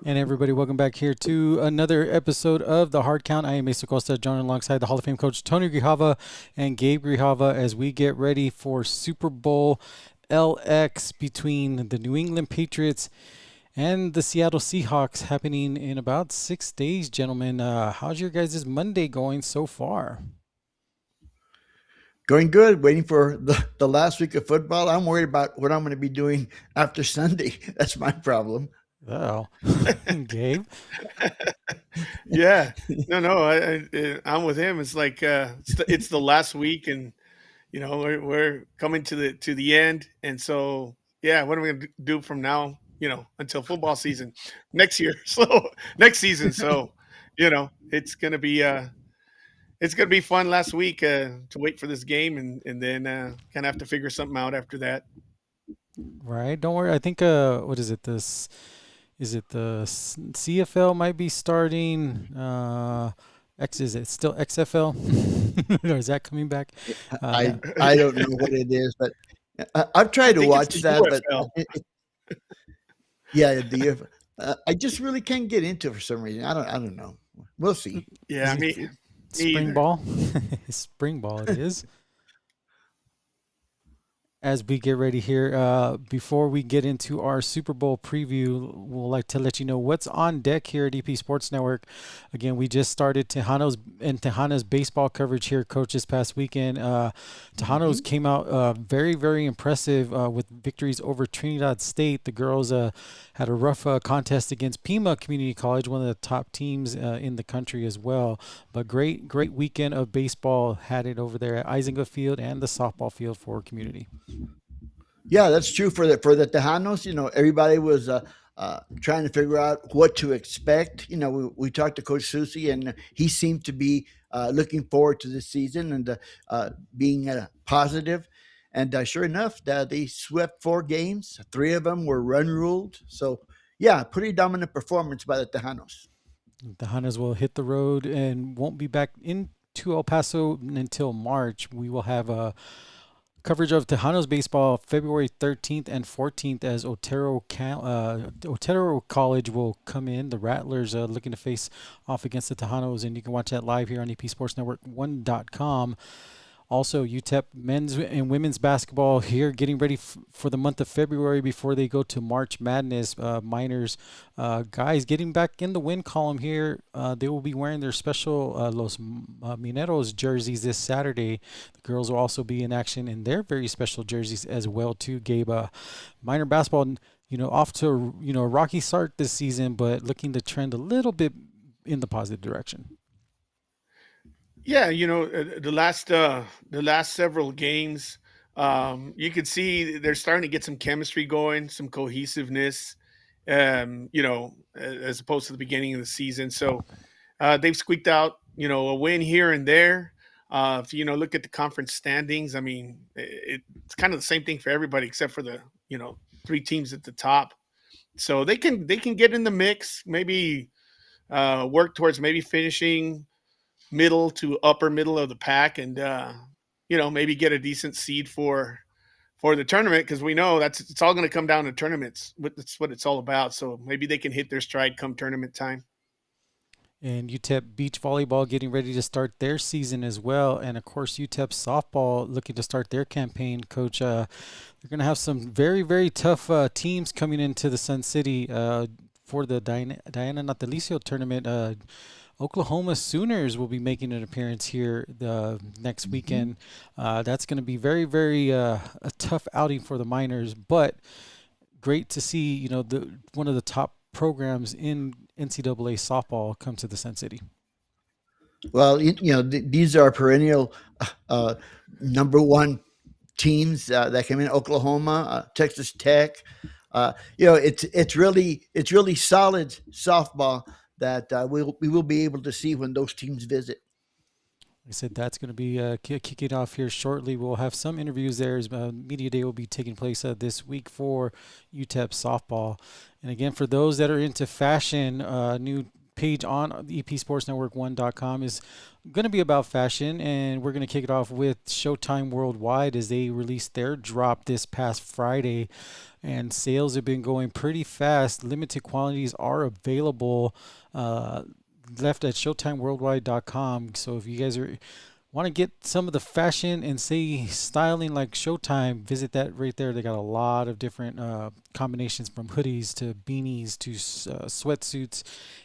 And everybody, welcome back here to another episode of the Hard Count. I am Mesa Costa, joined alongside the Hall of Fame coach Tony Grijalva and Gabe Grijalva as we get ready for Super Bowl LX between the New England Patriots and the Seattle Seahawks happening in about 6 days, gentlemen. How's your guys' Monday going so far? Going good, waiting for the last week of football. I'm worried about what I'm going to be doing after Sunday. That's my problem. Oh, Gabe. Yeah. No, no, I'm with him. It's like it's the last week, and we're coming to the end, and so yeah, what are we gonna do from now? Until football season next year. So next season. So it's gonna be fun. Last week to wait for this game, and then kind of have to figure something out after that. Right, don't worry. I think what is it? This is it the CFL might be starting. X is it still XFL? Or is that coming back? I That I don't know what it is, but I've I tried to think it's watch the that, but UFL. yeah, I just really can't get into it for some reason. I don't know. We'll see. Yeah, is it me spring either. ball? Spring ball it is. As we get ready here, before we get into our Super Bowl preview, we'll like to let you know what's on deck here at EP Sports Network. Again, we just started Tejano's baseball coverage here, coach, this past weekend. Tejano's Hmm. came out very, very impressive with victories over Trinidad State. The girls had a rough contest against Pima Community College, one of the top teams in the country as well. But great, great weekend of baseball had it over there at Isington Field and the softball field for community. Yeah, that's true for the Tejanos. Everybody was trying to figure out what to expect. We talked to Coach Susi, and he seemed to be looking forward to this season and being positive. And sure enough, they swept 4 games. 3 of them were run ruled. So, yeah, pretty dominant performance by the Tejanos. The Hunters will hit the road and won't be back into El Paso until March. We will have a coverage of Tejanos baseball February 13th and 14th as Otero College will come in. The Rattlers looking to face off against the Tejanos, and you can watch that live here on EP Sports Network 1.com. Also, UTEP men's and women's basketball here getting ready for the month of February before they go to March Madness. Miners, guys getting back in the win column here. They will be wearing their special Mineros jerseys this Saturday. The girls will also be in action in their very special jerseys as well too, Gabe. Miner basketball, off to a rocky start this season, but looking to trend a little bit in the positive direction. Yeah, the last several games, you could see they're starting to get some chemistry going, some cohesiveness, as opposed to the beginning of the season. So they've squeaked out, a win here and there. If look at the conference standings, I mean, it's kind of the same thing for everybody except for the three teams at the top. So they can get in the mix, maybe work towards maybe finishing middle to upper middle of the pack, and maybe get a decent seed for the tournament, because we know it's all going to come down to tournaments. That's what it's all about. So maybe they can hit their stride come tournament time. And UTEP beach volleyball getting ready to start their season as well. And of course, UTEP softball looking to start their campaign. Coach, they're going to have some very, very tough teams coming into the Sun City for the Diana Natalicio tournament. Oklahoma Sooners will be making an appearance here the next Hmm. weekend. That's going to be very, very a tough outing for the Miners, but great to see the one of the top programs in NCAA softball come to the Sun City. Well, these are perennial uh, number one teams that came in Oklahoma, Texas Tech. It's really solid softball that we will be able to see when those teams visit. Like I said, that's going to be kicking off here shortly. We'll have some interviews there. As Media Day will be taking place this week for UTEP softball. And again, for those that are into fashion, new page on the epsportsnetwork1.com is going to be about fashion, and we're going to kick it off with Showtime Worldwide as they released their drop this past Friday, and sales have been going pretty fast. Limited quantities are available, left at showtimeworldwide.com. So if you guys want to get some of the fashion and say styling like Showtime, visit that right there. They got a lot of different combinations from hoodies to beanies to sweatsuits,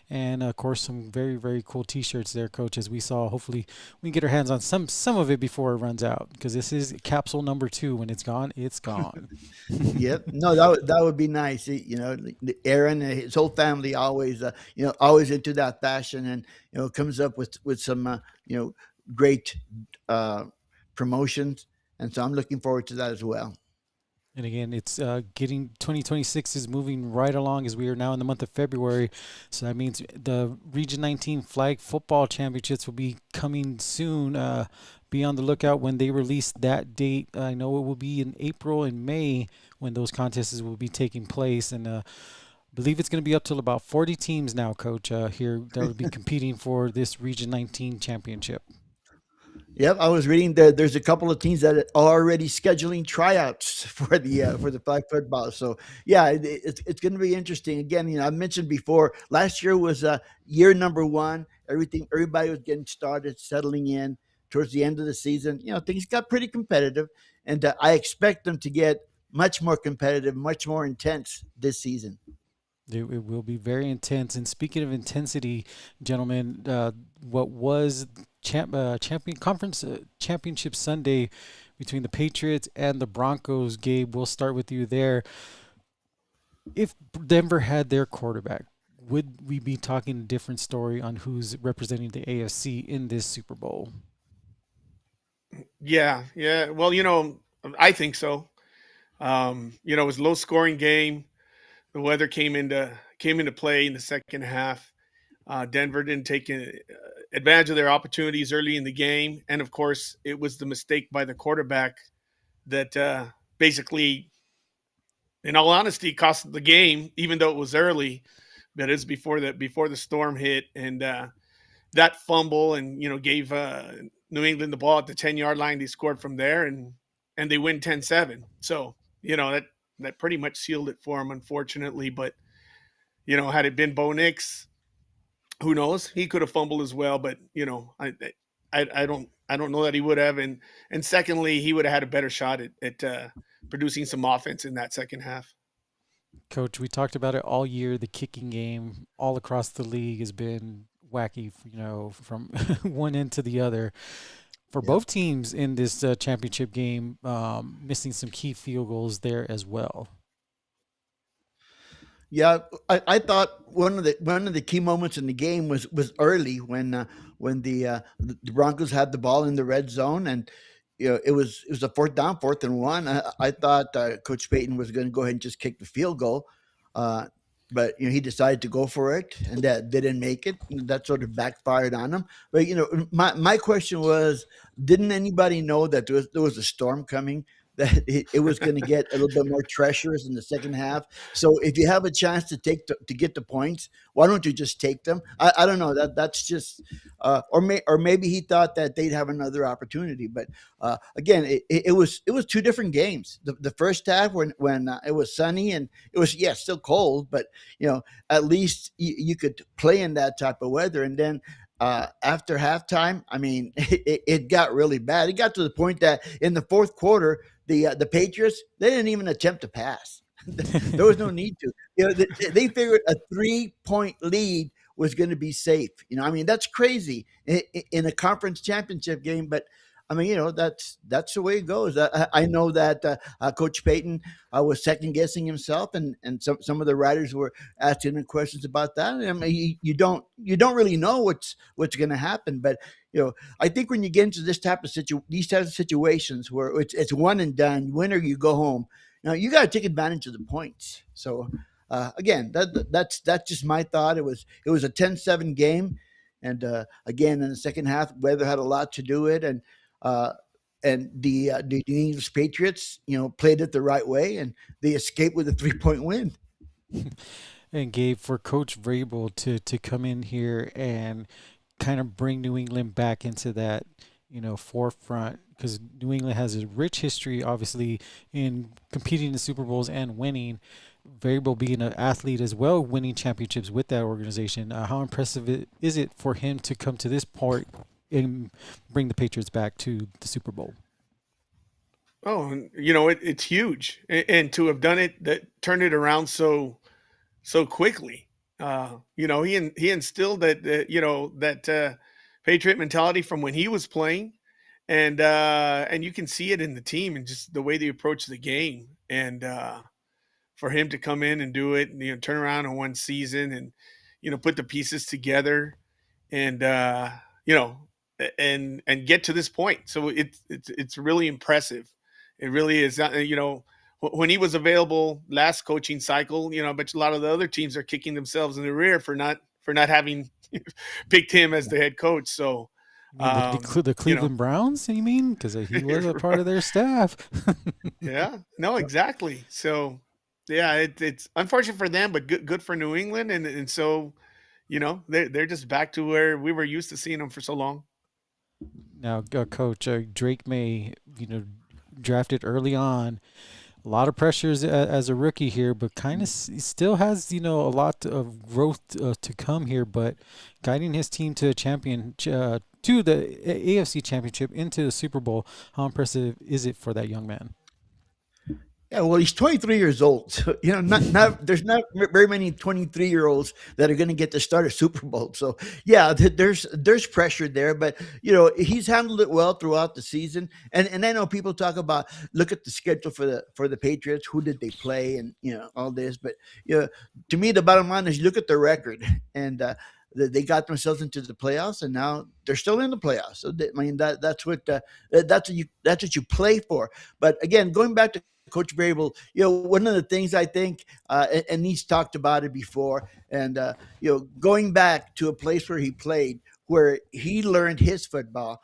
and of course some very very cool T-shirts there, Coach. As we saw, hopefully we can get our hands on some of it before it runs out, because this is capsule number 2. When it's gone, it's gone. Yep. No, that would be nice. Aaron and his whole family always, always into that fashion, and comes up with some, great promotions, and so I'm looking forward to that as well. And again, it's getting 2026 is moving right along as we are now in the month of February. So that means the Region 19 Flag Football Championships will be coming soon. Be on the lookout when they release that date. I know it will be in April and May when those contests will be taking place. And I believe it's going to be up to about 40 teams now, Coach, here that will be competing for this Region 19 championship. Yep, I was reading that there's a couple of teams that are already scheduling tryouts for the flag football. So yeah, it's going to be interesting. Again, I mentioned before, last year was year number 1. Everybody was getting started, settling in towards the end of the season. Things got pretty competitive, and I expect them to get much more competitive, much more intense this season. It will be very intense. And speaking of intensity, gentlemen, what was championship Sunday between the Patriots and the Broncos? Gabe, we'll start with you there. If Denver had their quarterback, would we be talking a different story on who's representing the AFC in this Super Bowl? Yeah. Well, I think so. It was a low scoring game. The weather came into play in the second half. Denver didn't take advantage of their opportunities early in the game, and of course, it was the mistake by the quarterback that basically, in all honesty, cost the game. Even though it was early, but it's before the storm hit, and that fumble, and gave New England the ball at the 10-yard line. They scored from there, and they win 10-7. So that pretty much sealed it for him, unfortunately. But had it been Bo Nix, who knows? He could have fumbled as well. But I don't know that he would have. And secondly, he would have had a better shot at producing some offense in that second half. Coach, we talked about it all year. The kicking game all across the league has been wacky, from one end to the other. For both teams in this championship game, missing some key field goals there as well. Yeah, I thought one of the key moments in the game was early when the Broncos had the ball in the red zone, and it was a 4th and 1. I thought Coach Payton was going to go ahead and just kick the field goal, but he decided to go for it, and that didn't make it. That sort of backfired on him. But my question was, didn't anybody know that there was a storm coming? That it was going to get a little bit more treacherous in the second half. So if you have a chance to get the points, why don't you just take them? I don't know. That's just or maybe he thought that they'd have another opportunity. But again, it was 2 different games. The first half when it was sunny and it was still cold, but at least you could play in that type of weather. And then after halftime, I mean, it got really bad. It got to the point that in the fourth quarter, the Patriots, they didn't even attempt to pass. There was no need to. They figured a 3-point lead was going to be safe. I mean, that's crazy in a conference championship game, but I mean, that's the way it goes. I know that Coach Payton was second guessing himself, and some of the writers were asking him questions about that. I mean, you don't really know what's going to happen, but I think when you get into these types of situations where it's one and done, win or you go home. You got to take advantage of the points. So again, that's just my thought. It was a 10-7 game, and again in the second half, weather had a lot to do with it, and the New England Patriots, played it the right way, and they escaped with a 3-point win. And Gabe, for Coach Vrabel to come in here and kind of bring New England back into that, forefront, because New England has a rich history, obviously, in competing in Super Bowls and winning. Vrabel being an athlete as well, winning championships with that organization. How impressive is it for him to come to this part and bring the Patriots back to the Super Bowl? Oh, and, it's huge, and to have done it, that turned it around so quickly. He instilled that Patriot mentality from when he was playing, and you can see it in the team and just the way they approach the game. And for him to come in and do it, and, turn around in one season, and put the pieces together, and and get to this point. So it's really impressive. It really is. When he was available last coaching cycle, I bet a lot of the other teams are kicking themselves in the rear for not having picked him as the head coach. So, You mean the you know, Cleveland Browns? You mean because he was a part of their staff? yeah, no, exactly. So, yeah, it's unfortunate for them, but good for New England, and so they're just back to where we were used to seeing them for so long. Now, Coach Drake May, drafted early on. A lot of pressures as a rookie here, but kind of still has a lot of growth to come here. But guiding his team to a to the AFC Championship into the Super Bowl, how impressive is it for that young man? Yeah, well, he's 23 years old. So, not there's not very many 23-year-olds that are going to get to start a Super Bowl. So, yeah, there's pressure there, but he's handled it well throughout the season. And I know people talk about look at the schedule for the Patriots, who did they play, and all this. But to me, the bottom line is you look at their record, and they got themselves into the playoffs, and now they're still in the playoffs. So, I mean, that's what you play for. But again, going back to Coach Vrabel, one of the things I think, and he's talked about it before, and going back to a place where he played, where he learned his football.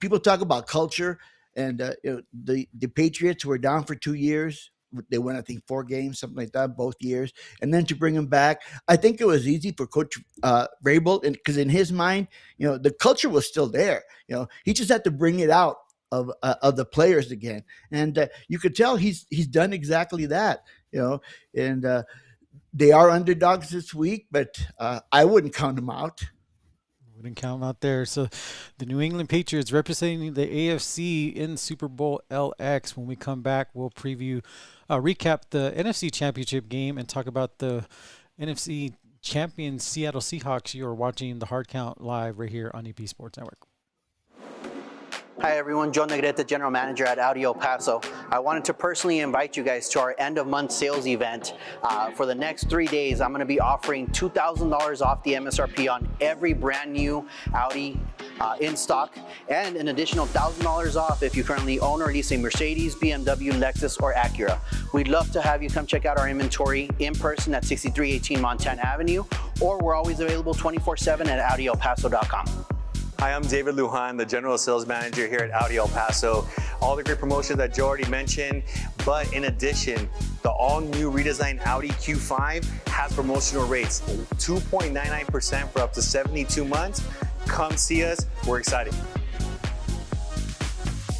People talk about culture, and the Patriots were down for 2 years. They won, I think, 4 games, something like that, both years, and then to bring him back, I think it was easy for Coach Vrabel, and because in his mind, the culture was still there. He just had to bring it out of the players again, and you could tell he's done exactly that. And they are underdogs this week, but I wouldn't count them out. Wouldn't count him out there. So the New England Patriots representing the AFC in Super Bowl LX. When we come back, we'll recap the NFC Championship game and talk about the NFC champion Seattle Seahawks. You are watching the Hard Count live right here on EP Sports Network. Hi everyone, Joe Negrete, General Manager at Audi El Paso. I wanted to personally invite you guys to our end of month sales event. For the next 3 days, I'm going to be offering $2,000 off the MSRP on every brand new Audi in stock, and an additional $1,000 off if you currently own or lease a Mercedes, BMW, Lexus, or Acura. We'd love to have you come check out our inventory in person at 6318 Montana Avenue, or we're always available 24/7 at AudiElPaso.com. Hi, I'm David Lujan, the General Sales Manager here at Audi El Paso. All the great promotions that Joe already mentioned, but in addition, the all-new redesigned Audi Q5 has promotional rates, 2.99% for up to 72 months. Come see us, we're excited.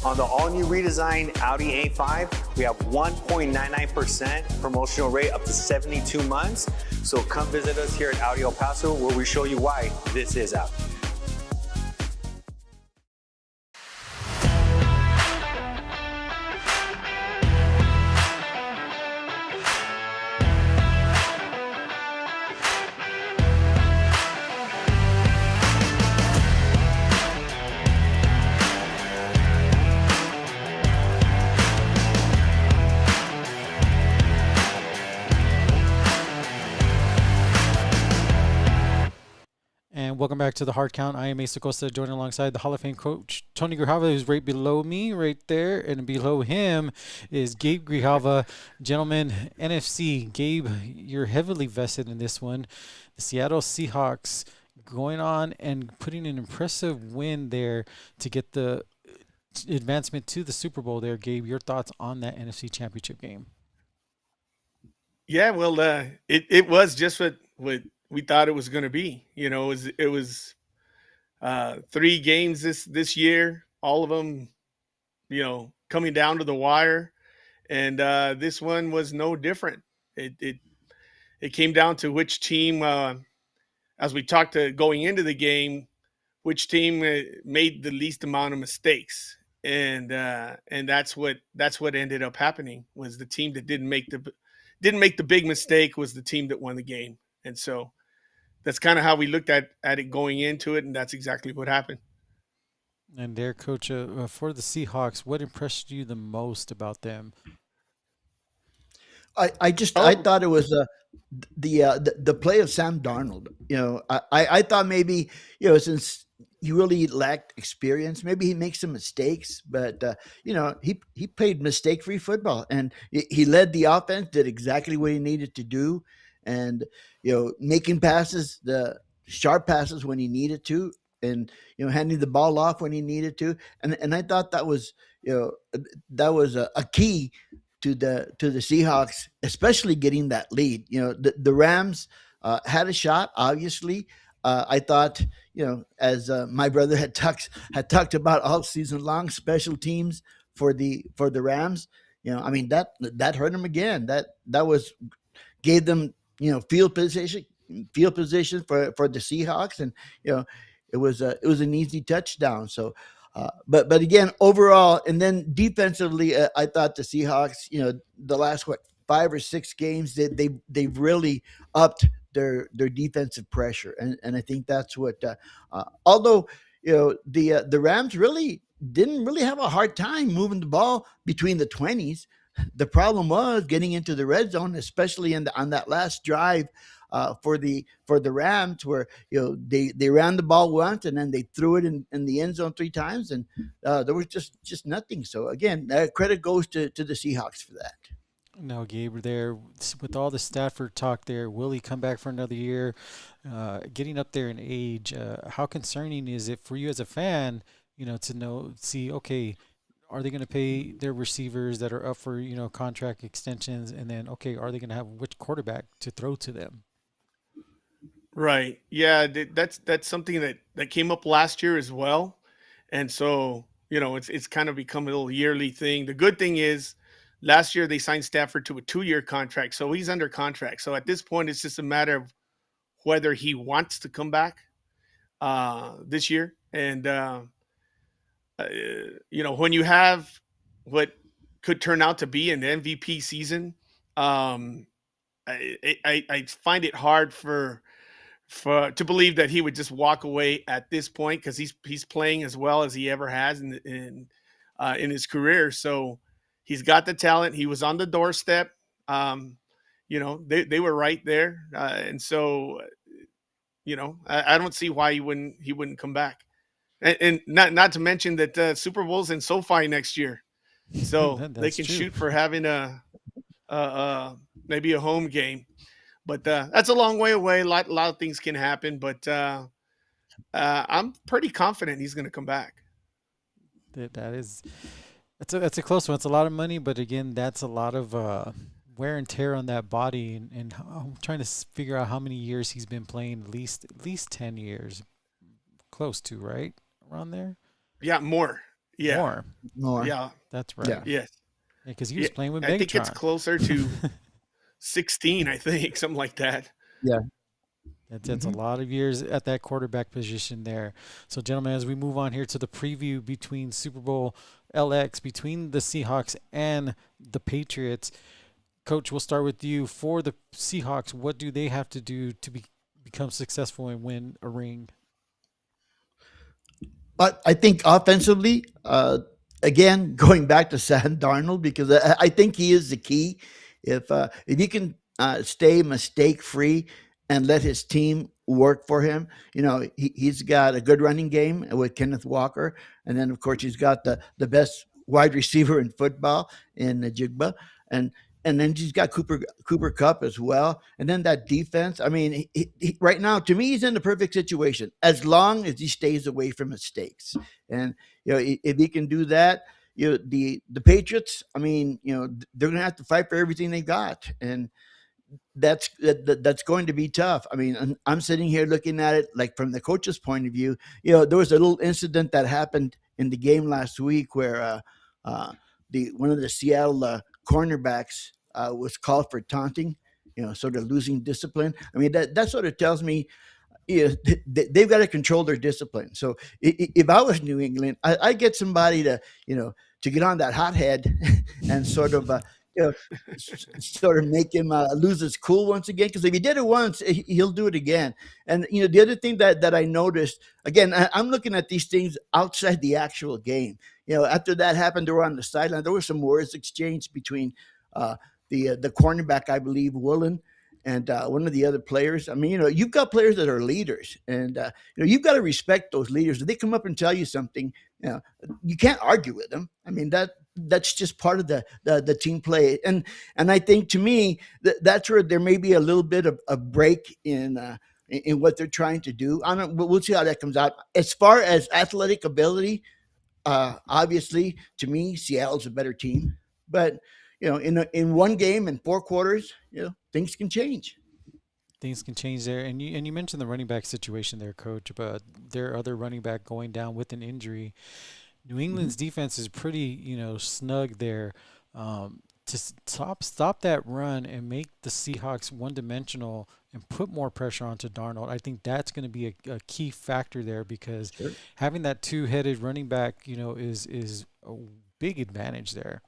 On the all-new redesigned Audi A5, we have 1.99% promotional rate up to 72 months. So come visit us here at Audi El Paso, where we show you why this is Audi. And welcome back to the Hard Count. I am Asa Costa, joining alongside the Hall of Fame coach Tony Grijalva, who's right below me, right there, and below him is Gabe Grijalva. Gentlemen, NFC, Gabe, you're heavily vested in this one. The Seattle Seahawks going on and putting an impressive win there to get the advancement to the Super Bowl there. Gabe, your thoughts on that NFC Championship game? Yeah, well, it was just what we thought it was going to be. It was 3 games this year, all of them, coming down to the wire, and this one was no different. It came down to which team, as we talked to going into the game, which team made the least amount of mistakes, and that's what ended up happening. Was the team that didn't make the big mistake was the team that won the game, and so that's kind of how we looked at it going into it, and that's exactly what happened. And there, Coach, for the Seahawks, what impressed you the most about them? I Oh, thought it was the play of Sam Darnold. I thought maybe since he really lacked experience, maybe he makes some mistakes, but he played mistake free football, and he led the offense, did exactly what he needed to do, and making passes, the sharp passes when he needed to, and handing the ball off when he needed to, and I thought that was a key to the Seahawks, especially getting that lead. The Rams had a shot. Obviously, I thought as my brother had talked about all season long, special teams for the Rams. I mean that hurt them again. That was gave them field position for the Seahawks, and you know it was an easy touchdown. So, but again, overall, and then defensively, I thought the Seahawks, the last 5 or 6 games, they've really upped their defensive pressure, and I think that's what. Although the Rams really didn't really have a hard time moving the ball between the 20s. The problem was getting into the red zone, especially on that last drive for the Rams, where they ran the ball once and then they threw it in the end zone 3 times, and there was just nothing. So again, credit goes to the Seahawks for that. No, Gabe, there with all the Stafford talk there, will he come back for another year? Getting up there in age, how concerning is it for you as a fan, to see, okay, are they going to pay their receivers that are up for, contract extensions? And then, okay, are they going to have which quarterback to throw to them? right. Yeah, that's something that came up last year as well, and so it's kind of become a little yearly thing. The good thing is, last year they signed Stafford to a 2-year contract, so he's under contract. So at this point, it's just a matter of whether he wants to come back this year, and uh, when you have what could turn out to be an MVP season, um, I find it hard for to believe that he would just walk away at this point, because he's playing as well as he ever has in his career. So he's got the talent. He was on the doorstep. Um, they were right there, and so I don't see why he wouldn't come back. And not to mention that Super Bowl's in SoFi next year, so they That's can true. shoot for having maybe a home game. But that's a long way away. A lot of things can happen, but I'm pretty confident he's going to come back. That is, that's a close one. It's a lot of money, but again, that's a lot of wear and tear on that body. And I'm trying to figure out how many years he's been playing. At least 10 years, close to right around there. Yeah, more. Yeah, More. More, yeah, That's yeah. right. yes. Because he Yeah, was playing with I think it's Megatron. closer to 16. I think something like that. Yeah. That's a Hmm. lot of years at that quarterback position there. So, gentlemen, as we move on here to the preview between Super Bowl LX, between the Seahawks and the Patriots, Coach, we'll start with you. For the Seahawks, what do they have to do to become successful and win a ring? But I think offensively, again, going back to Sam Darnold, because I think he is the key. If he can stay mistake free and let his team work for him, he's got a good running game with Kenneth Walker, and then of course he's got the best wide receiver in football in Jigba, and and then he's got Cooper Cup as well, and then that defense. I mean, right now to me he's in the perfect situation as long as he stays away from mistakes, and if he can do that, the Patriots. I mean, they're going to have to fight for everything they got, and that's going to be tough. I mean, I'm sitting here looking at it like from the coach's point of view. There was a little incident that happened in the game last week where the one of the Seattle cornerbacks was called for taunting. Sort of losing discipline. I mean, that sort of tells me they've got to control their discipline. So if I was New England, I get somebody to get on that hothead and sort of sort of make him lose his cool once again. Because if he did it once, he'll do it again. And the other thing that I noticed again, I'm looking at these things outside the actual game. After that happened, they were on the sideline. There were some words exchanged between the cornerback, I believe, Woolen, and one of the other players. I mean, you've got players that are leaders, and you've got to respect those leaders. If they come up and tell you something, you can't argue with them. I mean, that's just part of the team play. And I think, to me, that's where there may be a little bit of a break in what they're trying to do. We'll see how that comes out. As far as athletic ability, obviously, to me, Seattle's a better team. But in one game in 4 quarters, things can change. Things can change there. And you mentioned the running back situation there, Coach, but their other running back going down with an injury. New England's defense is pretty, snug there. To stop that run and make the Seahawks one-dimensional and put more pressure onto Darnold, I think that's going to be a key factor there, because having that two-headed running back, is a big advantage there.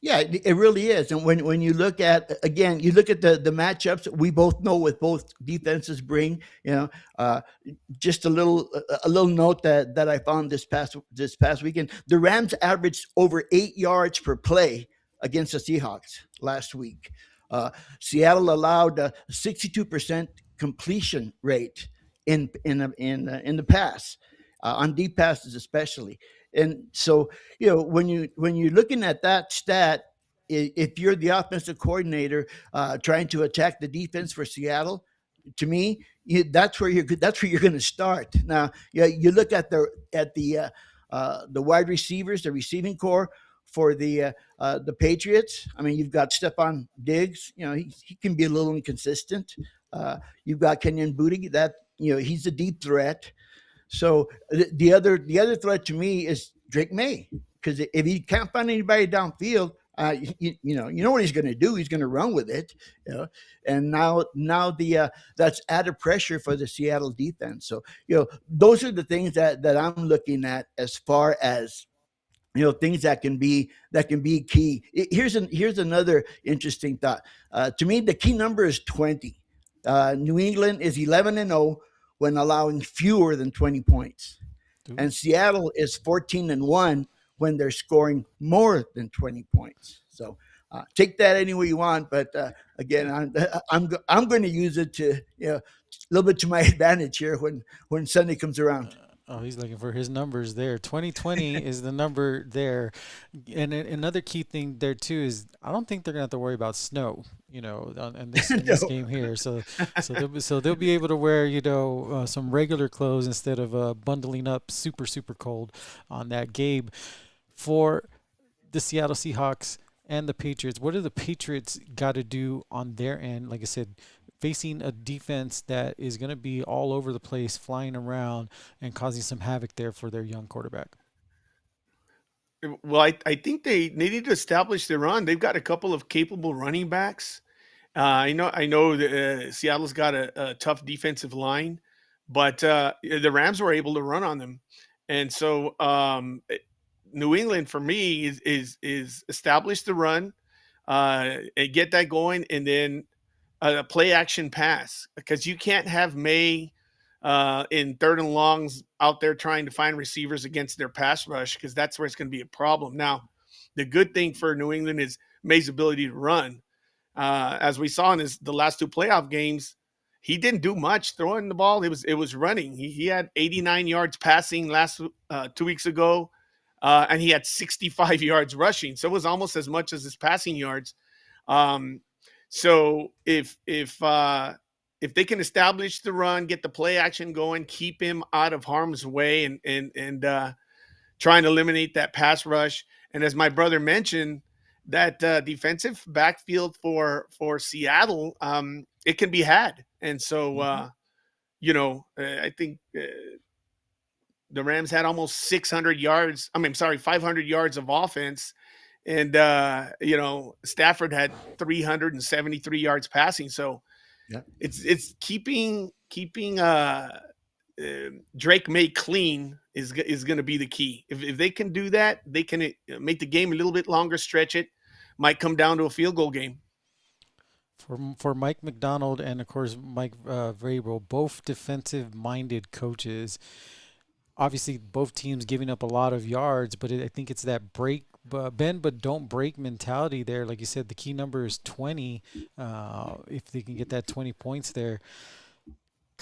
Yeah, it really is. And when you look at, again, the matchups, we both know what both defenses bring. Just a little note that I found this past weekend. The Rams averaged over 8 yards per play against the Seahawks last week. Seattle allowed a 62% completion rate in the pass, on deep passes especially. And so, when you're looking at that stat, if you're the offensive coordinator trying to attack the defense for Seattle, to me, that's where you're going to start. Now, you look at the wide receivers, the receiving core for the Patriots. I mean, you've got Stephon Diggs. He can be a little inconsistent. You've got Kenyon Booty. That he's a deep threat. So the other threat to me is Drake May, because if he can't find anybody downfield, you know what he's going to do. He's going to run with it. And now that's added pressure for the Seattle defense. So those are the things that I'm looking at as far as things that can be key. Here's another interesting thought. To me, the key number is 20. New England is 11-0. When allowing fewer than 20 points. Ooh. And Seattle is 14-1 when they're scoring more than 20 points. So take that any way you want, but again, I'm going to use it to a little bit to my advantage here when Sunday comes around. Oh, he's looking for his numbers there. 2020 is the number there. And another key thing there, too, is I don't think they're going to have to worry about snow, in this game here. So they'll be able to wear, some regular clothes instead of bundling up super, super cold on that. Gabe, for the Seattle Seahawks and the Patriots, what do the Patriots got to do on their end? Like I said, facing a defense that is going to be all over the place, flying around and causing some havoc there for their young quarterback. Well, I think they need to establish their run. They've got a couple of capable running backs. I know Seattle's got a tough defensive line, but the Rams were able to run on them. And so New England, for me, is establish the run, and get that going, and then a play action pass, because you can't have May in 3rd and longs out there trying to find receivers against their pass rush, because that's where it's going to be a problem. Now, the good thing for New England is May's ability to run. As we saw in the last 2 playoff games, he didn't do much throwing the ball. It was running. He had 89 yards passing last 2 weeks ago, and he had 65 yards rushing. So it was almost as much as his passing yards. So if they can establish the run, get the play action going, keep him out of harm's way, and try and eliminate that pass rush. And as my brother mentioned, defensive backfield for Seattle, it can be had. And so, I think the Rams had almost 600 yards. I mean, sorry, 500 yards of offense, and Stafford had 373 yards passing. So Yeah. it's keeping Drake May clean is going to be the key. If they can do that, they can make the game a little bit longer, stretch it. Might come down to a field goal game. For Mike McDonald and of course Mike Vrabel, both defensive-minded coaches. Obviously, both teams giving up a lot of yards, but I think it's that bend but don't break mentality there. Like you said, the key number is 20. If they can get that 20 points there,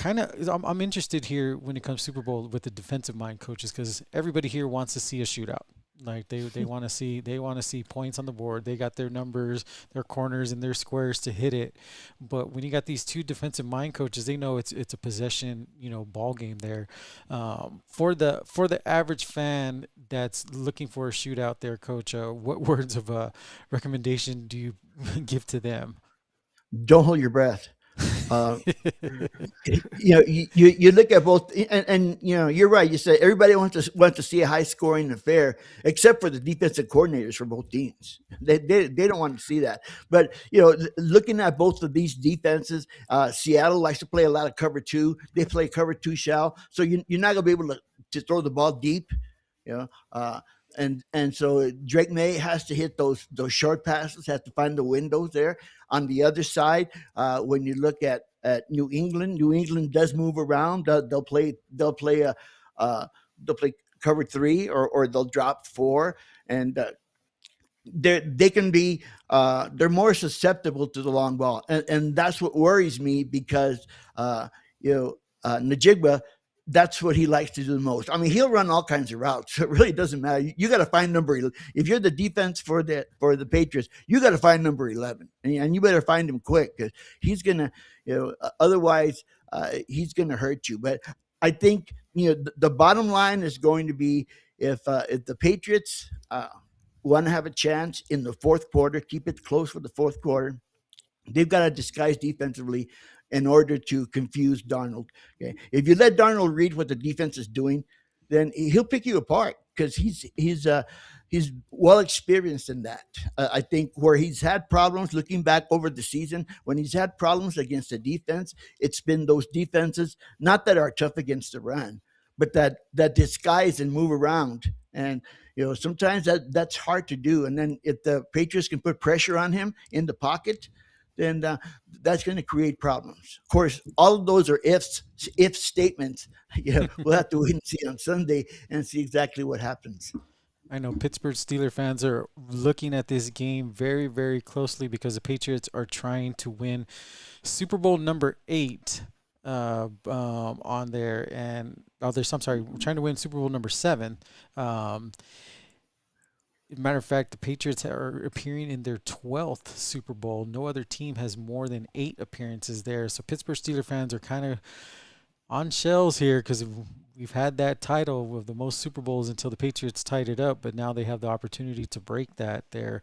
I'm interested here when it comes to Super Bowl with the defensive mind coaches, because everybody here wants to see a shootout. Like they want to see points on the board. They got their numbers, their corners, and their squares to hit it. But when you got these two defensive mind coaches, they know it's a possession ball game there. For the average fan that's looking for a shootout there, Coach, what words of recommendation do you give to them? Don't hold your breath. You look at both, and you're right. You said everybody wants to see a high scoring affair, except for the defensive coordinators for both teams. They don't want to see that. But looking at both of these defenses, Seattle likes to play a lot of cover two. They play cover two shell, so you're not gonna be able to throw the ball deep. And so Drake May has to hit those short passes, has to find the windows there. On the other side, when you look at New England does move around. They'll play cover three, or they'll drop four, and they can be they're more susceptible to the long ball, and that's what worries me, because Najigba, that's what he likes to do the most. I mean, he'll run all kinds of routes. So it really doesn't matter. You got to find number 11. If you're the defense for the Patriots, you got to find number 11, and you better find him quick, because he's gonna, otherwise he's gonna hurt you. But I think the bottom line is going to be, if the Patriots want to have a chance in the fourth quarter, keep it close for the fourth quarter, they've got to disguise defensively in order to confuse Darnold. Okay, if you let Darnold read what the defense is doing, then he'll pick you apart, because he's well experienced in that. I think where he's had problems, looking back over the season, when he's had problems against the defense, it's been those defenses not that are tough against the run, but that disguise and move around. And sometimes that's hard to do. And then if the Patriots can put pressure on him in the pocket, then that's going to create problems. Of course, all of those are if statements. We'll have to wait and see on Sunday and see exactly what happens. I know Pittsburgh Steelers fans are looking at this game very, very closely, because the Patriots are trying to win Super Bowl number 8 on there, and I'm sorry, we're trying to win Super Bowl number 7. Matter of fact, the Patriots are appearing in their 12th Super Bowl. No other team has more than 8 appearances there. So Pittsburgh Steelers fans are kind of on shells here, because we've had that title of the most Super Bowls until the Patriots tied it up, but now they have the opportunity to break that there.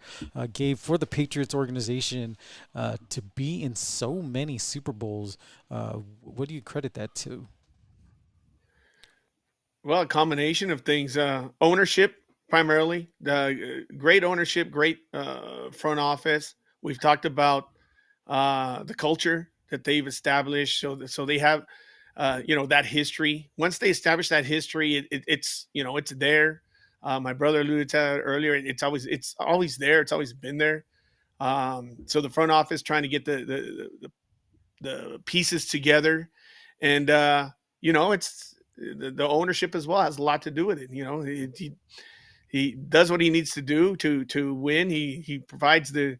Gabe, for the Patriots organization to be in so many Super Bowls, what do you credit that to? Well, a combination of things. Ownership, primarily. Great ownership, great front office. We've talked about the culture that they've established. So they have, that history. Once they establish that history, it's there. My brother alluded to that earlier. It's always there. It's always been there. So the front office trying to get the pieces together, and it's the ownership as well has a lot to do with it. He does what he needs to do to win. He provides the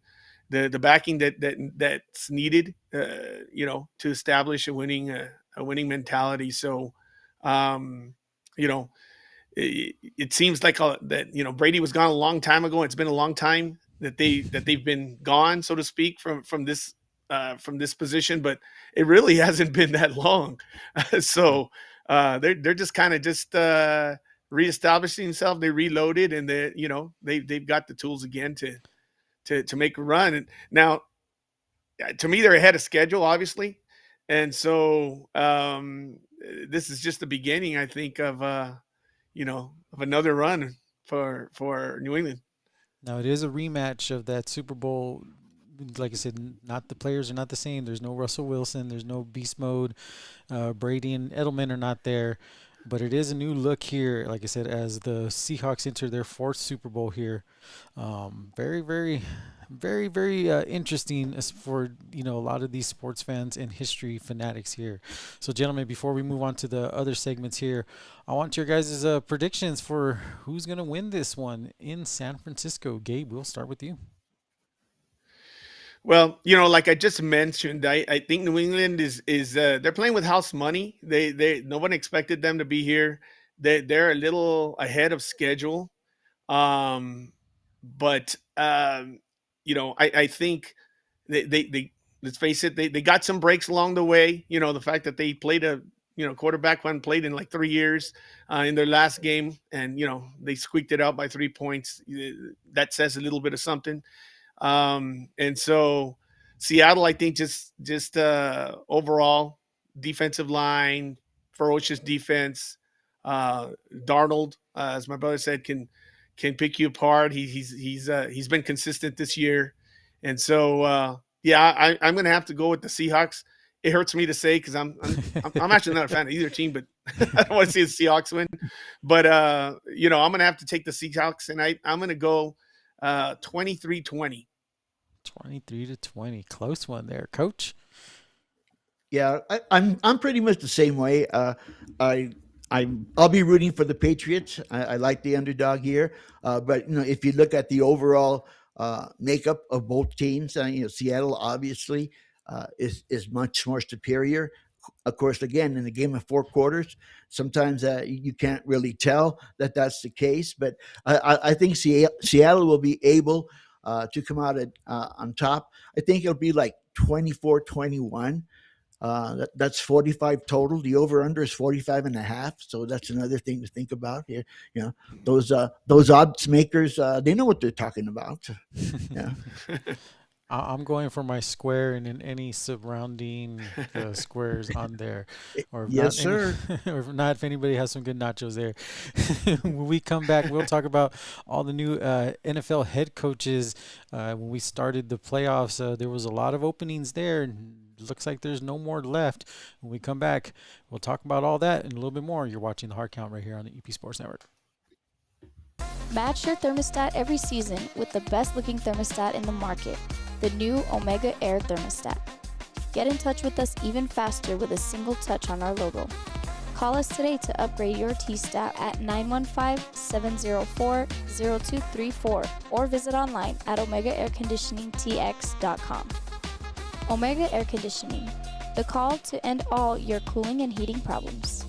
backing that's needed, to establish a winning mentality. So, it seems like that Brady was gone a long time ago. It's been a long time that they've been gone, so to speak, from this position, but it really hasn't been that long. So they're just kind of reestablishing themselves. They reloaded, and they've got the tools again to make a run. And now, to me, they're ahead of schedule, obviously, and so this is just the beginning, I think, of of another run for New England. Now it is a rematch of that Super Bowl. Like I said, not the players are not the same. There's no Russell Wilson. There's no beast mode. Brady and Edelman are not there. But it is a new look here, like I said, as the Seahawks enter their 4th Super Bowl here. Very, very, very, very interesting as for, a lot of these sports fans and history fanatics here. So, gentlemen, before we move on to the other segments here, I want your guys' predictions for who's going to win this one in San Francisco. Gabe, we'll start with you. Well, like I just mentioned, I think New England is they're playing with house money. No one expected them to be here. They're a little ahead of schedule, but I think they let's face it, they got some breaks along the way. The fact that they played a quarterback who hadn't played in like 3 years in their last game, and they squeaked it out by 3 points. That says a little bit of something. And so Seattle, I think just overall defensive line, ferocious defense. Darnold, as my brother said, can pick you apart. He's been consistent this year. And so, I'm going to have to go with the Seahawks. It hurts me to say, cause I'm actually not a fan of either team, but I don't want to see the Seahawks win, but I'm going to have to take the Seahawks, and I'm going to go 23-20. 23-20, close one there, Coach. Yeah, I'm pretty much the same way. I'll be rooting for the Patriots. I like the underdog here, but if you look at the overall makeup of both teams, Seattle obviously is much more superior. Of course, again, in the game of 4 quarters, sometimes you can't really tell that that's the case. But I think Seattle will be able to come out on top. I think it'll be like 24-21. That's 45 total. The over/under is 45.5. So that's another thing to think about here. Those odds makers, they know what they're talking about. Yeah. I'm going for my square and in any surrounding squares on there. Or yes, sir. Or if not, if anybody has some good nachos there. When we come back, we'll talk about all the new NFL head coaches. When we started the playoffs, there was a lot of openings there. And looks like there's no more left. When we come back, we'll talk about all that and a little bit more. You're watching The Hard Count right here on the EP Sports Network. Match your thermostat every season with the best looking thermostat in the market, the new Omega Air thermostat. Get in touch with us even faster with a single touch on our logo. Call us today to upgrade your T-Stat at 915-704-0234 or visit online at OmegaAirConditioningTX.com. Omega Air Conditioning, the call to end all your cooling and heating problems.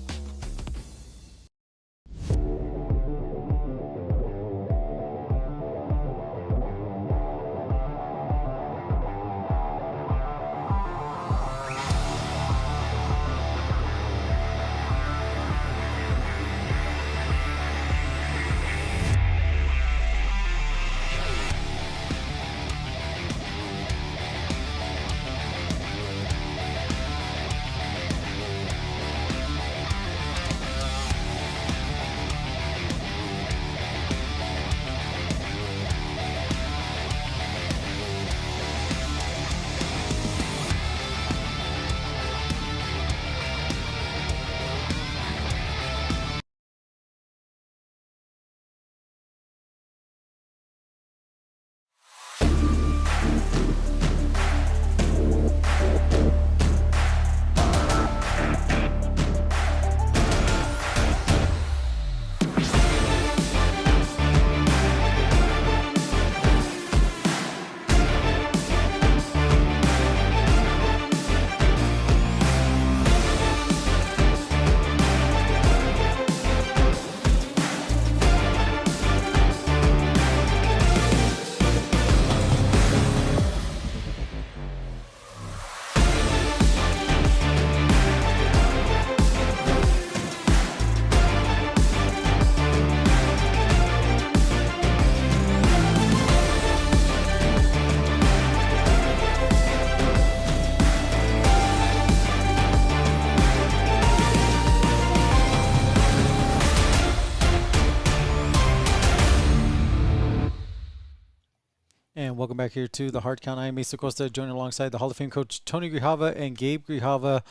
welcome back here to the Hard Count. I am Mesa Costa, joining alongside the Hall of Fame coach Tony Grijalva and Gabe Grijalva.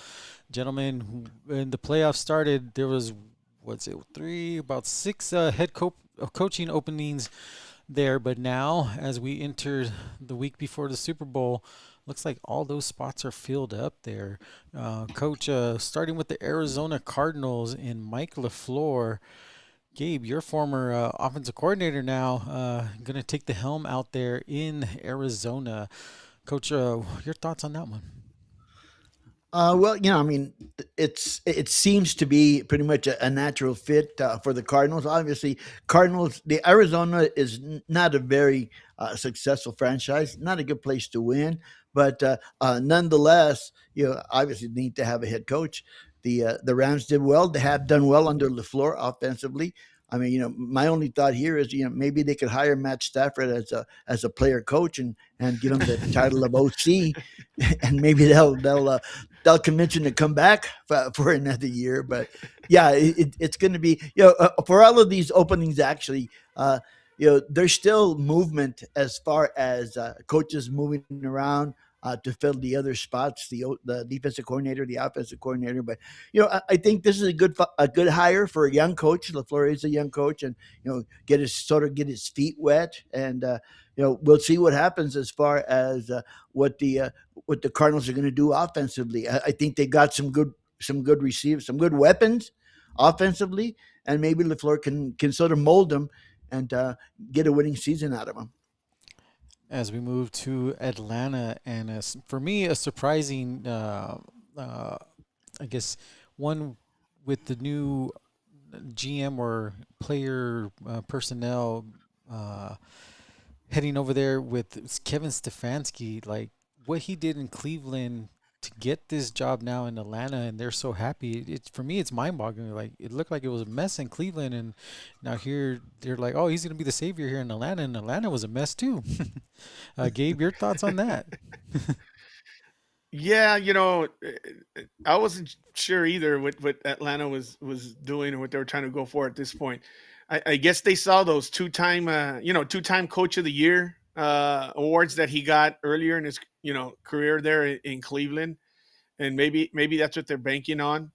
Gentlemen, when the playoffs started, there was, about six head coaching openings there. But now, as we enter the week before the Super Bowl, looks like all those spots are filled up there. Coach, starting with the Arizona Cardinals and Mike LaFleur. Gabe, your former offensive coordinator now, going to take the helm out there in Arizona. Coach, your thoughts on that one? Well, I mean, it seems to be pretty much a natural fit for the Cardinals. Obviously, the Arizona is not a very successful franchise, not a good place to win, but nonetheless, obviously need to have a head coach. The Rams did well. They have done well under LaFleur offensively. I mean, my only thought here is, maybe they could hire Matt Stafford as a player coach and give him the title of OC, and maybe they'll convince him to come back for another year. But yeah, it's going to be, for all of these openings, actually, there's still movement as far as coaches moving around to fill the other spots, the defensive coordinator, the offensive coordinator. But I think this is a good hire for a young coach. LaFleur is a young coach, and get his feet wet, and we'll see what happens as far as what the Cardinals are going to do offensively. I think they got some good receivers, some good weapons offensively, and maybe LaFleur can sort of mold them and get a winning season out of them. As we move to Atlanta, and for me, a surprising, I guess, one with the new GM or player personnel heading over there with Kevin Stefanski. Like what he did in Cleveland to get this job now in Atlanta, and they're so happy. For me, it's mind-boggling. Like it looked like it was a mess in Cleveland, and now here they're like, oh, he's going to be the savior here in Atlanta, and Atlanta was a mess too. Gabe, your thoughts on that? Yeah, I wasn't sure either what Atlanta was doing or what they were trying to go for at this point. I guess they saw those two-time Coach of the Year awards that he got earlier in his career there in Cleveland, and maybe that's what they're banking on.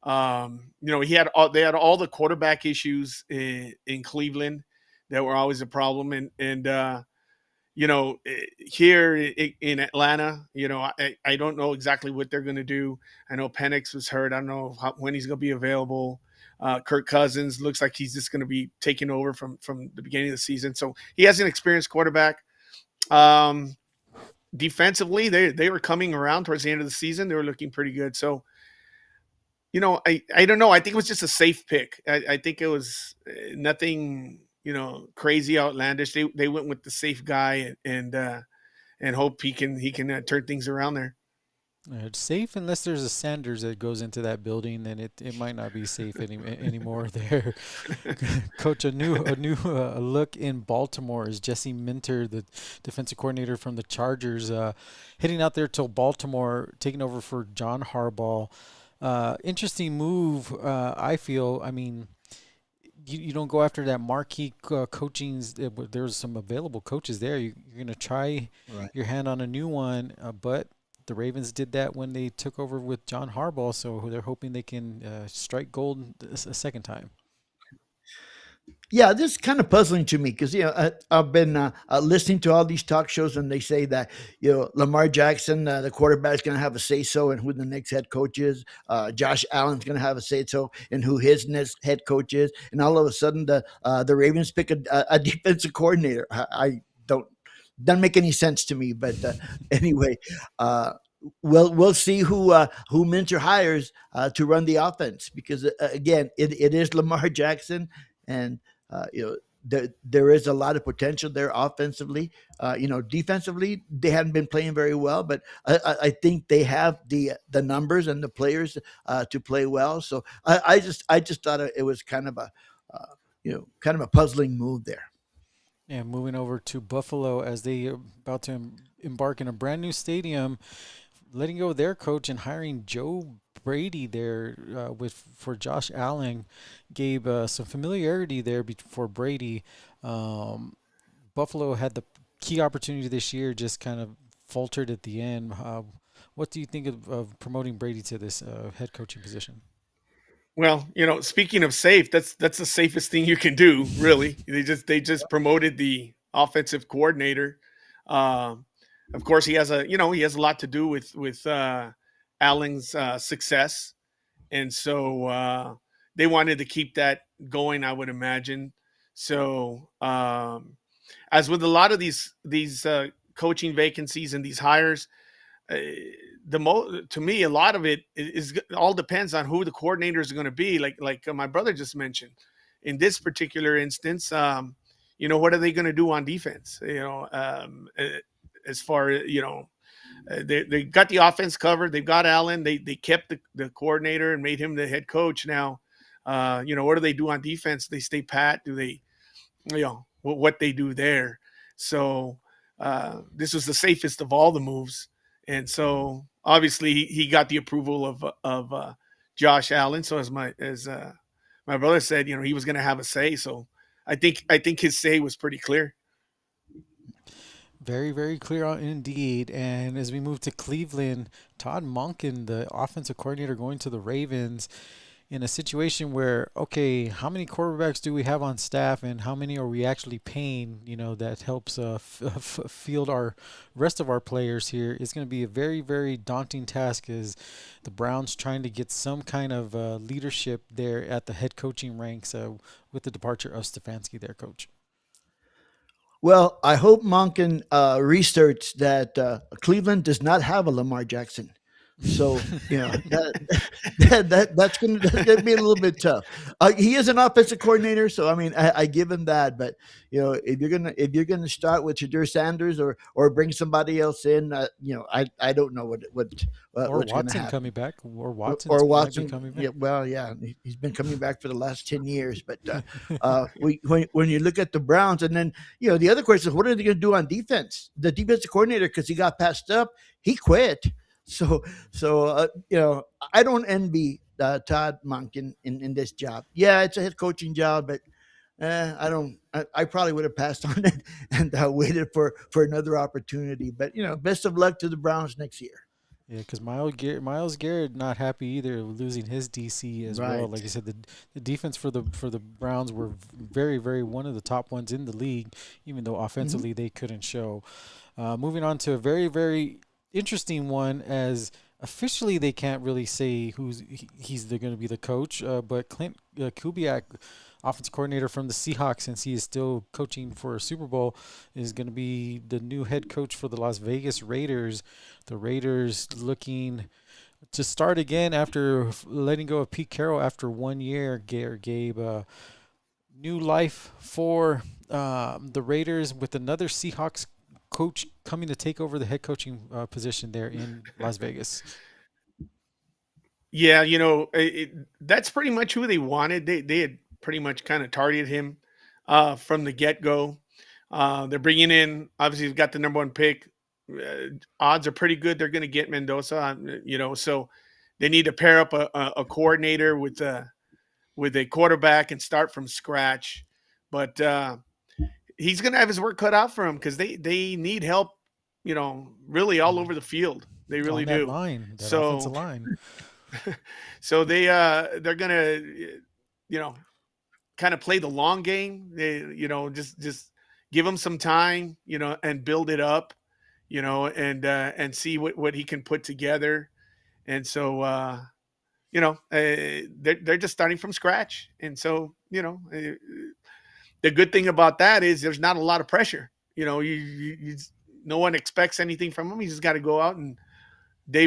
They had all the quarterback issues in Cleveland that were always a problem, and here in Atlanta, I don't know exactly what they're going to do. I know Penix was hurt. I don't know when he's going to be available. Kirk Cousins looks like he's just going to be taking over from the beginning of the season. So he has an experienced quarterback. Defensively, they were coming around towards the end of the season. They were looking pretty good. So, I don't know. I think it was just a safe pick. I think it was nothing, crazy outlandish. They went with the safe guy and hope he can turn things around there. It's safe unless there's a Sanders that goes into that building, then it might not be safe anymore there. Coach, a new look in Baltimore is Jesse Minter, the defensive coordinator from the Chargers, heading out there to Baltimore, taking over for John Harbaugh. Interesting move, I feel. I mean, you don't go after that marquee coaching. There's some available coaches there. You're going to try your hand on a new one, but the Ravens did that when they took over with John Harbaugh, so they're hoping they can strike gold a second time. Yeah, this is kind of puzzling to me because I've been listening to all these talk shows, and they say that Lamar Jackson, the quarterback, is going to have a say so in who the next head coach is. Josh Allen's going to have a say so in who his next head coach is, and all of a sudden the Ravens pick a defensive coordinator. I doesn't make any sense to me, but anyway, we'll see who Minter hires to run the offense because again, it is Lamar Jackson, and there is a lot of potential there offensively. Defensively they hadn't been playing very well, but I think they have the numbers and the players to play well. So I just thought it was kind of a puzzling move there. Yeah, moving over to Buffalo as they are about to embark in a brand new stadium, letting go of their coach and hiring Joe Brady there for Josh Allen gave some familiarity there for Brady. Buffalo had the key opportunity this year just kind of faltered at the end. What do you think of promoting Brady to this head coaching position? Well, speaking of safe, that's the safest thing you can do, really. They just promoted the offensive coordinator. Um, of course, he has a lot to do with Allen's success, and so they wanted to keep that going, I would imagine. So, as with a lot of these coaching vacancies and these hires, uh, to me, a lot of it is all depends on who the coordinators are going to be. Like my brother just mentioned, in this particular instance, what are they going to do on defense? As far as they got the offense covered. They've got Allen. They kept the coordinator and made him the head coach. Now, what do they do on defense? They stay pat. Do they, what they do there? So this was the safest of all the moves, and so obviously he got the approval of Josh Allen. So as my brother said, he was going to have a say. So I think his say was pretty clear. Very, very clear indeed. And as we move to Cleveland, Todd Monken, the offensive coordinator, going to the Ravens in a situation where, okay, how many quarterbacks do we have on staff and how many are we actually paying, that helps field our rest of our players here is going to be a very, very daunting task as the Browns trying to get some kind of leadership there at the head coaching ranks with the departure of Stefanski there, coach. Well, I hope Monken research that Cleveland does not have a Lamar Jackson. So that's gonna be a little bit tough. He is an offensive coordinator, so I mean I give him that. But if you're gonna start with Shadur Sanders or bring somebody else in, I don't know Or what's gonna Watson happen. coming back, or Watson Or might be Watson. coming back. Yeah, well, yeah, he's been coming back for the last 10 years. But when you look at the Browns, and then the other question is, what are they going to do on defense? The defensive coordinator, because he got passed up, he quit. So I don't envy Todd Monken in this job. Yeah, it's a head coaching job, but I don't. I probably would have passed on it and waited for another opportunity. But best of luck to the Browns next year. Yeah, because Miles Garrett not happy either, losing his DC as well. Right. Like I said, the defense for the Browns were very, very one of the top ones in the league, even though offensively they couldn't show. Moving on to a very, very interesting one, as officially they can't really say he's going to be the coach, but Clint Kubiak, offensive coordinator from the Seahawks, since he is still coaching for a Super Bowl, is going to be the new head coach for the Las Vegas Raiders. The Raiders looking to start again after letting go of Pete Carroll after 1 year. Gabe, new life for the Raiders with another Seahawks coach coming to take over the head coaching position there in Las Vegas. Yeah, that's pretty much who they wanted. They had pretty much kind of targeted him from the get go. They're bringing in, obviously, they've got the number one pick. Odds are pretty good they're going to get Mendoza. So they need to pair up a coordinator with a quarterback and start from scratch. But he's going to have his work cut out for him because they need help, really all over the field. They really on that do. line, that So offensive line. so they're gonna kind of play the long game. They just give him some time, and build it up, and see what he can put together. And so they're just starting from scratch. And so the good thing about that is there's not a lot of pressure. No one expects anything from him. He just got to go out and day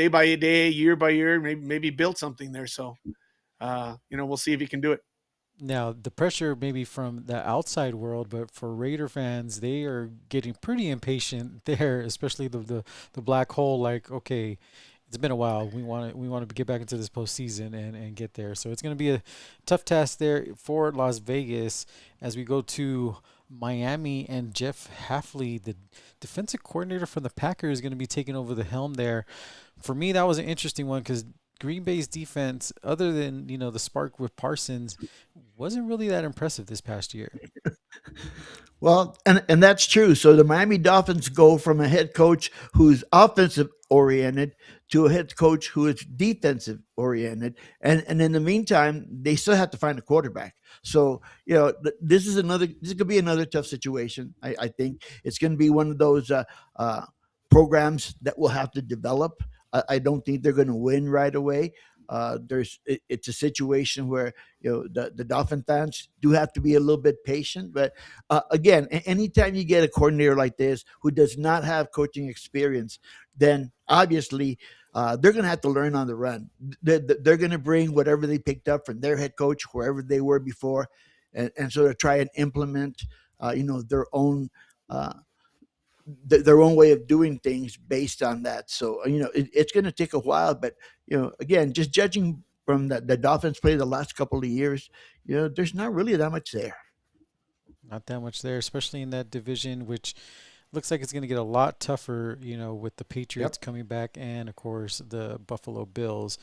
by day, year by year, maybe build something there. So, we'll see if he can do it. Now, the pressure maybe from the outside world, but for Raider fans, they are getting pretty impatient there, especially the black hole. Like, okay, it's been a while. We want to get back into this postseason and get there. So it's going to be a tough task there for Las Vegas as we go to Miami, and Jeff Hafley, the defensive coordinator from the Packers, is going to be taking over the helm there. For me, that was an interesting one because Green Bay's defense, other than the spark with Parsons, wasn't really that impressive this past year. Well, and that's true. So the Miami Dolphins go from a head coach who's offensive oriented to a head coach who is defensive oriented, and in the meantime, they still have to find a quarterback. So this is another. This could be another tough situation. I think it's going to be one of those uh, programs that will have to develop. I don't think they're going to win right away. It's a situation where the Dolphin fans do have to be a little bit patient, but again, anytime you get a coordinator like this who does not have coaching experience, then obviously they're going to have to learn on the run. They're going to bring whatever they picked up from their head coach, wherever they were before, and sort of try and implement, their own. Their own way of doing things based on that. So it's going to take a while, but again, just judging from the Dolphins play the last couple of years, there's not really that much there. Not that much there, especially in that division, which looks like it's going to get a lot tougher, with the Patriots coming back and, of course, the Buffalo Bills.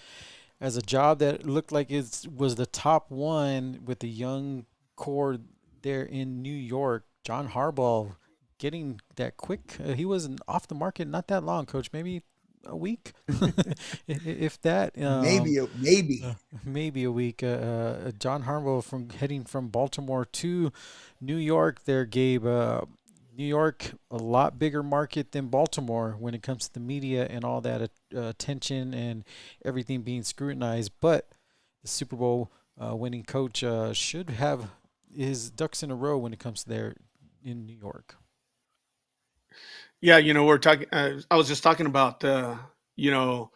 As a job that looked like it was the top one with the young core there in New York, John Harbaugh getting that quick. He wasn't off the market not that long, Coach. Maybe a week, if that. Maybe a week. John Harbaugh heading from Baltimore to New York. There, Gabe. New York, a lot bigger market than Baltimore when it comes to the media and all that attention and everything being scrutinized. But the Super Bowl winning coach should have his ducks in a row when it comes to there in New York. Yeah, we're talking. I was just talking about, no